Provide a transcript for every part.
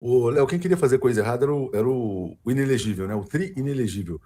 O Léo, quem queria fazer coisa errada era o inelegível, né? O tri-inelegível.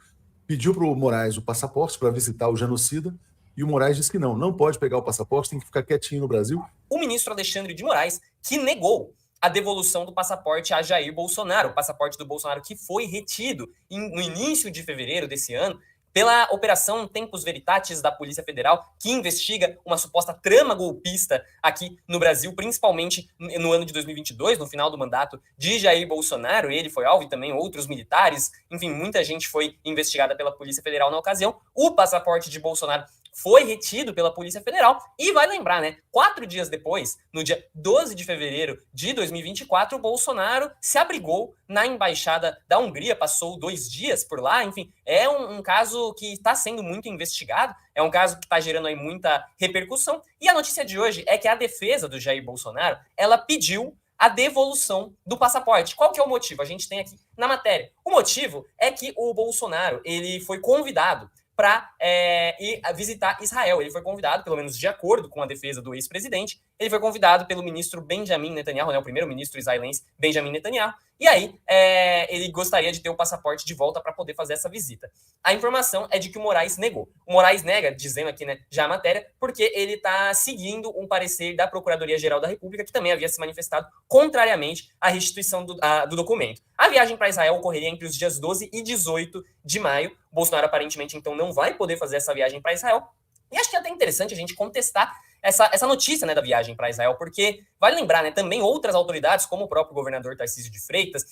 Pediu para o Moraes o passaporte para visitar o genocida e o Moraes disse que não pode pegar o passaporte, tem que ficar quietinho no Brasil. O ministro Alexandre de Moraes, que negou a devolução do passaporte a Jair Bolsonaro, o passaporte do Bolsonaro que foi retido no início de fevereiro desse ano pela Operação Tempus Veritatis da Polícia Federal, que investiga uma suposta trama golpista aqui no Brasil, principalmente no ano de 2022, no final do mandato de Jair Bolsonaro. Ele foi alvo e também outros militares, enfim, muita gente foi investigada pela Polícia Federal na ocasião. O passaporte de Bolsonaro foi retido pela Polícia Federal e vai lembrar, né? 4 dias depois, no dia 12 de fevereiro de 2024, o Bolsonaro se abrigou na embaixada da Hungria, passou 2 dias por lá, enfim, é um caso que está sendo muito investigado, é um caso que está gerando aí muita repercussão, e a notícia de hoje é que a defesa do Jair Bolsonaro, ela pediu a devolução do passaporte. Qual que é o motivo? A gente tem aqui na matéria. O motivo é que o Bolsonaro, ele foi convidado para ir visitar Israel. Ele foi convidado, pelo menos de acordo com a defesa do ex-presidente, ele foi convidado pelo ministro Benjamin Netanyahu, né, o primeiro-ministro israelense Benjamin Netanyahu, e aí ele gostaria de ter o passaporte de volta para poder fazer essa visita. A informação é de que o Moraes negou. O Moraes nega, dizendo aqui, né, já a matéria, porque ele está seguindo um parecer da Procuradoria-Geral da República, que também havia se manifestado contrariamente à restituição do documento. A viagem para Israel ocorreria entre os dias 12 e 18 de maio. O Bolsonaro aparentemente então não vai poder fazer essa viagem para Israel. E acho que é até interessante a gente contestar essa notícia, né, da viagem para Israel, porque vale lembrar, né, também outras autoridades, como o próprio governador Tarcísio de Freitas,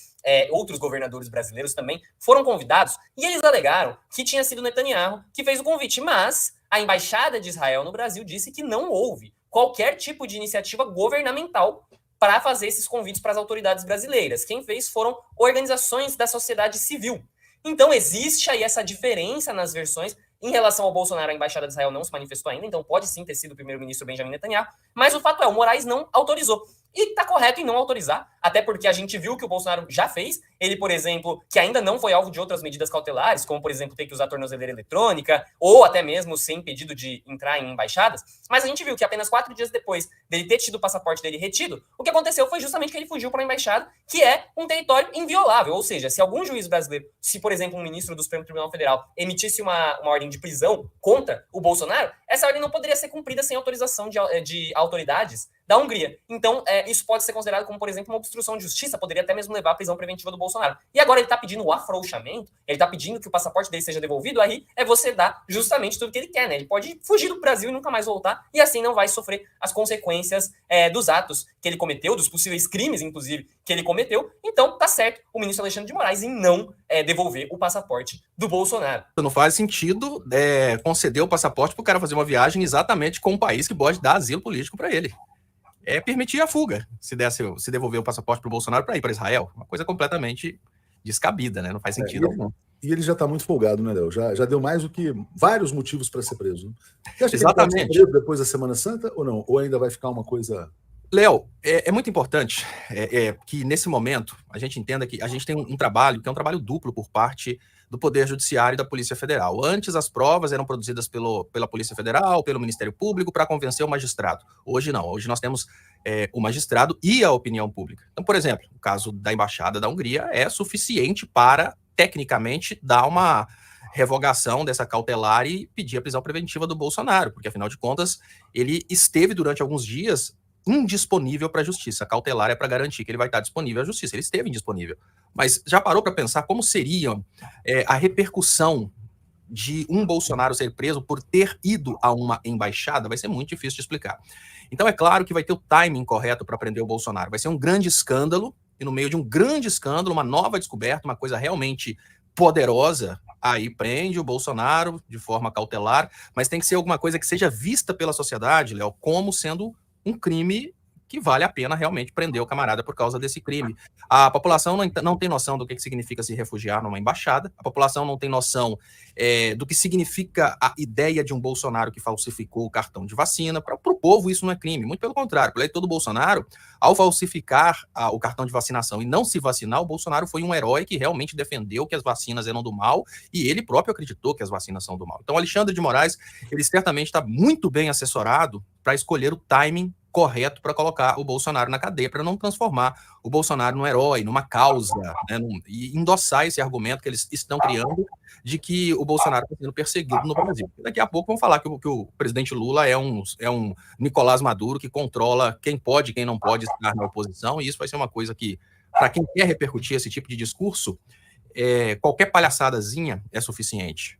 outros governadores brasileiros também foram convidados, e eles alegaram que tinha sido Netanyahu que fez o convite, mas a embaixada de Israel no Brasil disse que não houve qualquer tipo de iniciativa governamental para fazer esses convites para as autoridades brasileiras. Quem fez foram organizações da sociedade civil. Então existe aí essa diferença nas versões. Em relação ao Bolsonaro, a embaixada de Israel não se manifestou ainda, então pode sim ter sido o primeiro-ministro Benjamin Netanyahu, mas o fato é, o Moraes não autorizou. E tá correto em não autorizar, até porque a gente viu que o Bolsonaro já fez. Ele, por exemplo, que ainda não foi alvo de outras medidas cautelares, como, por exemplo, ter que usar tornozeleira eletrônica, ou até mesmo ser impedido de entrar em embaixadas. Mas a gente viu que apenas 4 dias depois dele ter tido o passaporte dele retido, o que aconteceu foi justamente que ele fugiu para a embaixada, que é um território inviolável. Ou seja, se algum juiz brasileiro, se, por exemplo, um ministro do Supremo Tribunal Federal emitisse uma ordem de prisão contra o Bolsonaro, essa ordem não poderia ser cumprida sem autorização de autoridades da Hungria. Então, isso pode ser considerado como, por exemplo, uma obstrução de justiça, poderia até mesmo levar à prisão preventiva do Bolsonaro. E agora ele está pedindo o afrouxamento, ele está pedindo que o passaporte dele seja devolvido, aí é você dar justamente tudo que ele quer, né? Ele pode fugir do Brasil e nunca mais voltar, e assim não vai sofrer as consequências dos atos que ele cometeu, dos possíveis crimes, inclusive, que ele cometeu. Então, tá certo o ministro Alexandre de Moraes em não devolver o passaporte do Bolsonaro. Não faz sentido conceder o passaporte para o cara fazer uma viagem exatamente com um país que pode dar asilo político para ele. Permitir a fuga, se devolver o passaporte para o Bolsonaro para ir para Israel. Uma coisa completamente descabida, né? Não faz sentido algum. E ele já está muito folgado, né, Léo? Já deu mais do que vários motivos para ser preso. Né? Você acha Exatamente. que ele pode ser preso depois da Semana Santa ou não? Ou ainda vai ficar uma coisa... Léo, é muito importante que nesse momento a gente entenda que a gente tem um trabalho que é um trabalho duplo por parte do Poder Judiciário e da Polícia Federal. Antes, as provas eram produzidas pela Polícia Federal, pelo Ministério Público, para convencer o magistrado. Hoje não. Hoje nós temos o magistrado e a opinião pública. Então, por exemplo, o caso da Embaixada da Hungria é suficiente para, tecnicamente, dar uma revogação dessa cautelar e pedir a prisão preventiva do Bolsonaro, porque, afinal de contas, ele esteve durante alguns dias indisponível para a justiça. A cautelar é para garantir que ele vai estar disponível à justiça. Ele esteve indisponível. Mas já parou para pensar como seria a repercussão de um Bolsonaro ser preso por ter ido a uma embaixada? Vai ser muito difícil de explicar. Então é claro que vai ter o timing correto para prender o Bolsonaro. Vai ser um grande escândalo, e no meio de um grande escândalo, uma nova descoberta, uma coisa realmente poderosa, aí prende o Bolsonaro de forma cautelar, mas tem que ser alguma coisa que seja vista pela sociedade, Léo, como sendo um crime que vale a pena realmente prender o camarada por causa desse crime. A população não tem noção do que significa se refugiar numa embaixada, a população não tem noção do que significa a ideia de um Bolsonaro que falsificou o cartão de vacina. Para o povo isso não é crime, muito pelo contrário. Para o eleitor do Bolsonaro, ao falsificar o cartão de vacinação e não se vacinar, o Bolsonaro foi um herói que realmente defendeu que as vacinas eram do mal e ele próprio acreditou que as vacinas são do mal. Então, Alexandre de Moraes, ele certamente está muito bem assessorado para escolher o timing correto para colocar o Bolsonaro na cadeia, para não transformar o Bolsonaro num herói, numa causa, né, e endossar esse argumento que eles estão criando de que o Bolsonaro está sendo perseguido no Brasil. Daqui a pouco vão falar que o presidente Lula é um Nicolás Maduro que controla quem pode e quem não pode estar na oposição, e isso vai ser uma coisa que, para quem quer repercutir esse tipo de discurso, qualquer palhaçadazinha é suficiente.